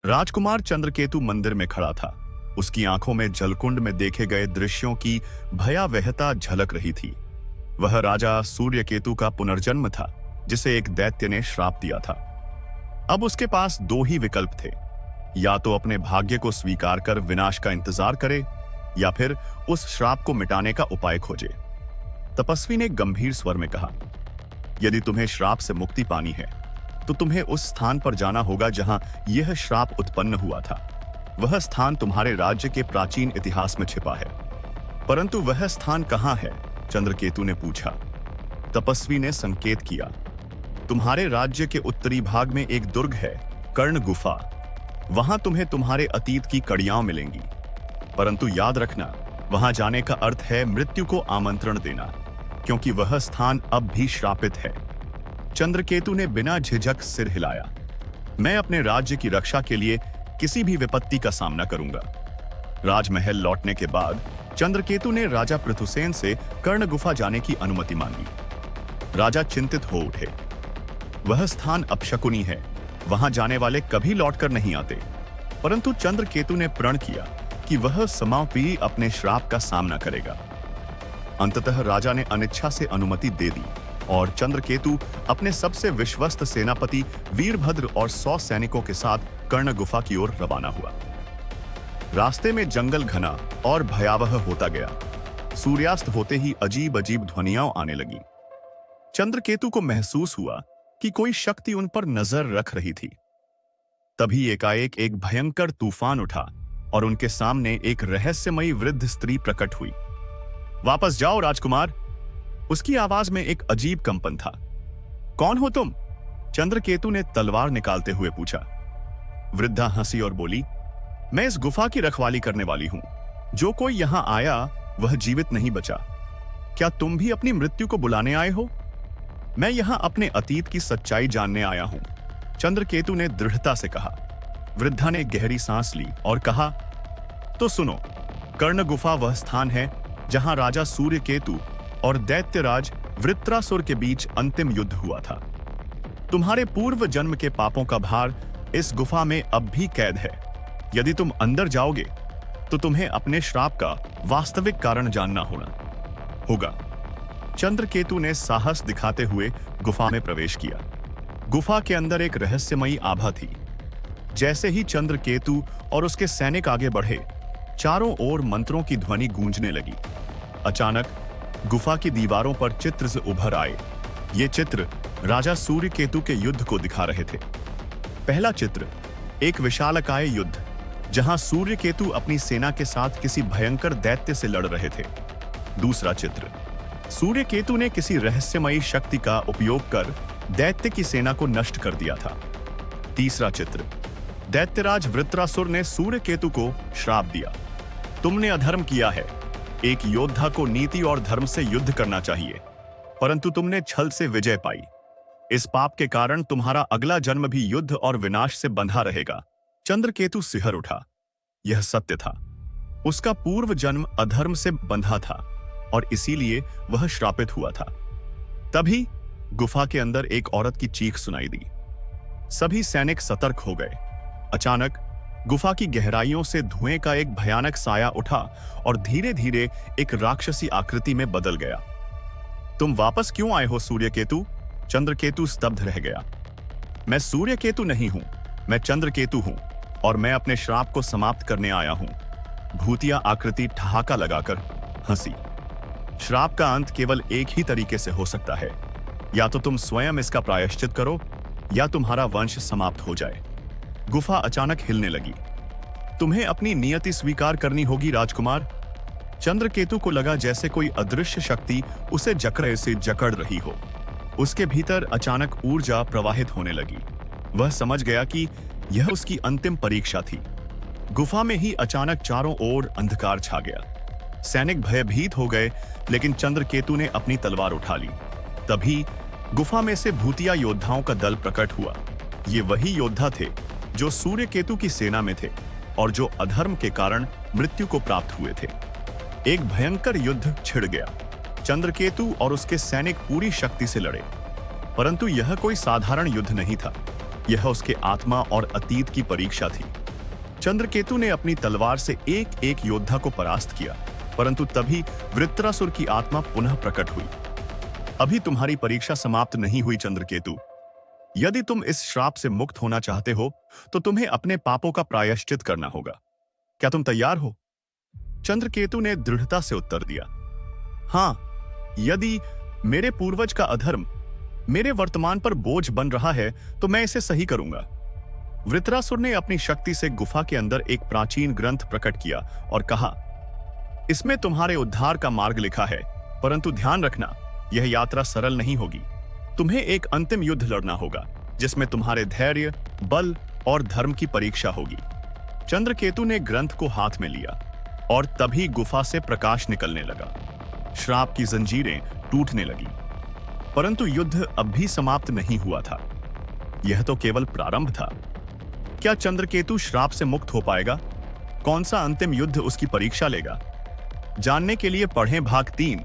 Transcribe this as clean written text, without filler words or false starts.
राजकुमार चंद्रकेतु मंदिर में खड़ा था। उसकी आंखों में जलकुंड में देखे गए दृश्यों की भयावहता झलक रही थी। वह राजा सूर्यकेतु का पुनर्जन्म था, जिसे एक दैत्य ने श्राप दिया था। अब उसके पास दो ही विकल्प थे, या तो अपने भाग्य को स्वीकार कर विनाश का इंतजार करे, या फिर उस श्राप को मिटाने का उपाय खोजे। तपस्वी ने गंभीर स्वर में कहा, यदि तुम्हें श्राप से मुक्ति पानी है तो तुम्हें उस स्थान पर जाना होगा जहां यह श्राप उत्पन्न हुआ था। वह स्थान तुम्हारे राज्य के प्राचीन इतिहास में छिपा है। परंतु वह स्थान कहां है? चंद्रकेतु ने पूछा। तपस्वी ने संकेत किया, तुम्हारे राज्य के उत्तरी भाग में एक दुर्ग है, कर्ण गुफा। वहां तुम्हें तुम्हारे अतीत की कड़ियां मिलेंगी। परंतु याद रखना, वहां जाने का अर्थ है मृत्यु को आमंत्रण देना, क्योंकि वह स्थान अब भी श्रापित है। चंद्रकेतु ने बिना झिझक सिर हिलाया। मैं अपने राज्य की रक्षा के लिए किसी भी विपत्ति का सामना करूंगा। राजमहल लौटने के बाद चंद्रकेतु ने राजा पृथुसेन से कर्ण गुफा जाने की अनुमति मांगी। राजा चिंतित हो उठे। वह स्थान अपशकुनी है, वहां जाने वाले कभी लौटकर नहीं आते। परंतु चंद्रकेतु ने प्रण किया कि वह समाप्ति अपने श्राप का सामना करेगा। अंततः राजा ने अनिच्छा से अनुमति दे दी और चंद्रकेतु अपने सबसे विश्वस्त सेनापति वीरभद्र और 100 सैनिकों के साथ कर्ण गुफा की ओर रवाना हुआ। रास्ते में जंगल घना और भयावह होता गया। सूर्यास्त होते ही अजीब अजीब ध्वनियां आने लगी। चंद्रकेतु को महसूस हुआ कि कोई शक्ति उन पर नजर रख रही थी। तभी एकाएक एक भयंकर तूफान उठा और उनके सामने एक रहस्यमयी वृद्ध स्त्री प्रकट हुई। वापस जाओ राजकुमार। उसकी आवाज में एक अजीब कंपन था। कौन हो तुम? चंद्रकेतु ने तलवार निकालते हुए पूछा। वृद्धा हंसी और बोली, मैं इस गुफा की रखवाली करने वाली हूं। जो कोई यहां आया वह जीवित नहीं बचा। क्या तुम भी अपनी मृत्यु को बुलाने आए हो? मैं यहां अपने अतीत की सच्चाई जानने आया हूं, चंद्रकेतु ने दृढ़ता से कहा। वृद्धा ने गहरी सांस ली और कहा, तो सुनो, कर्ण गुफा वह स्थान है जहां राजा सूर्यकेतु और दैत्यराज वृत्रासुर के बीच अंतिम युद्ध हुआ था। तुम्हारे पूर्व जन्म के पापों का भार इस गुफा में अब भी कैद है। यदि तुम अंदर जाओगे तो तुम्हें अपने श्राप का वास्तविक कारण जानना होगा। चंद्रकेतु ने साहस दिखाते हुए गुफा में प्रवेश किया। गुफा के अंदर एक रहस्यमयी आभा थी। जैसे ही चंद्रकेतु और उसके सैनिक आगे बढ़े, चारों ओर मंत्रों की ध्वनि गूंजने लगी। अचानक गुफा की दीवारों पर चित्र से उभर आए। ये चित्र राजा सूर्यकेतु के युद्ध को दिखा रहे थे। पहला चित्र एक विशालकाय युद्ध, जहां सूर्यकेतु अपनी सेना के साथ किसी भयंकर दैत्य से लड़ रहे थे। दूसरा चित्र, सूर्यकेतु ने किसी रहस्यमयी शक्ति का उपयोग कर दैत्य की सेना को नष्ट कर दिया था। तीसरा चित्र, दैत्यराज वृत्रासुर ने सूर्यकेतु को श्राप दिया। तुमने अधर्म किया है। एक योद्धा को नीति और धर्म से युद्ध करना चाहिए, परंतु तुमने छल से विजय पाई। इस पाप के कारण तुम्हारा अगला जन्म भी युद्ध और विनाश से बंधा रहेगा। चंद्रकेतु सिहर उठा। यह सत्य था। उसका पूर्व जन्म अधर्म से बंधा था और इसीलिए वह श्रापित हुआ था। तभी गुफा के अंदर एक औरत की चीख सुनाई दी। सभी सैनिक सतर्क हो गए। अचानक गुफा की गहराइयों से धुएं का एक भयानक साया उठा और धीरे धीरे एक राक्षसी आकृति में बदल गया। तुम वापस क्यों आए हो सूर्यकेतु? चंद्रकेतु स्तब्ध रह गया। मैं सूर्यकेतु नहीं हूं, मैं चंद्रकेतु हूं और मैं अपने श्राप को समाप्त करने आया हूं। भूतिया आकृति ठहाका लगाकर हंसी। श्राप का अंत केवल एक ही तरीके से हो सकता है, या तो तुम स्वयं इसका प्रायश्चित करो या तुम्हारा वंश समाप्त हो जाए। गुफा अचानक हिलने लगी। तुम्हें अपनी नियति स्वीकार करनी होगी राजकुमार। चंद्रकेतु को लगा जैसे कोई अदृश्य शक्ति उसे जकड़े से जकड़ रही हो। उसके भीतर अचानक ऊर्जा प्रवाहित होने लगी। वह समझ गया कि यह उसकी अंतिम परीक्षा थी। गुफा में ही अचानक चारों ओर अंधकार छा गया। सैनिक भयभीत हो गए, लेकिन चंद्रकेतु ने अपनी तलवार उठा ली। तभी गुफा में से भूतिया योद्धाओं का दल प्रकट हुआ। ये वही योद्धा थे जो सूर्यकेतु की सेना में थे और जो अधर्म के कारण मृत्यु को प्राप्त हुए थे। एक भयंकर युद्ध छिड़ गया। चंद्रकेतु और उसके सैनिक पूरी शक्ति से लड़े, परंतु यह कोई साधारण युद्ध नहीं था। यह उसके आत्मा और अतीत की परीक्षा थी। चंद्रकेतु ने अपनी तलवार से एक एक योद्धा को परास्त किया, परंतु तभी वृत्रासुर की आत्मा पुनः प्रकट हुई। अभी तुम्हारी परीक्षा समाप्त नहीं हुई चंद्रकेतु। यदि तुम इस श्राप से मुक्त होना चाहते हो तो तुम्हें अपने पापों का प्रायश्चित करना होगा। क्या तुम तैयार हो? चंद्रकेतु ने दृढ़ता से उत्तर दिया, हां, यदि मेरे पूर्वज का अधर्म मेरे वर्तमान पर बोझ बन रहा है तो मैं इसे सही करूंगा। वृत्रासुर ने अपनी शक्ति से गुफा के अंदर एक प्राचीन ग्रंथ प्रकट किया और कहा, इसमें तुम्हारे उद्धार का मार्ग लिखा है, परंतु ध्यान रखना, यह यात्रा सरल नहीं होगी। तुम्हें एक अंतिम युद्ध लड़ना होगा जिसमें तुम्हारे धैर्य, बल और धर्म की परीक्षा होगी। चंद्रकेतु ने ग्रंथ को हाथ में लिया और तभी गुफा से प्रकाश निकलने लगा। श्राप की जंजीरें टूटने लगी, परंतु युद्ध अब भी समाप्त नहीं हुआ था। यह तो केवल प्रारंभ था। क्या चंद्रकेतु श्राप से मुक्त हो पाएगा? कौन सा अंतिम युद्ध उसकी परीक्षा लेगा? जानने के लिए पढ़ें भाग 3।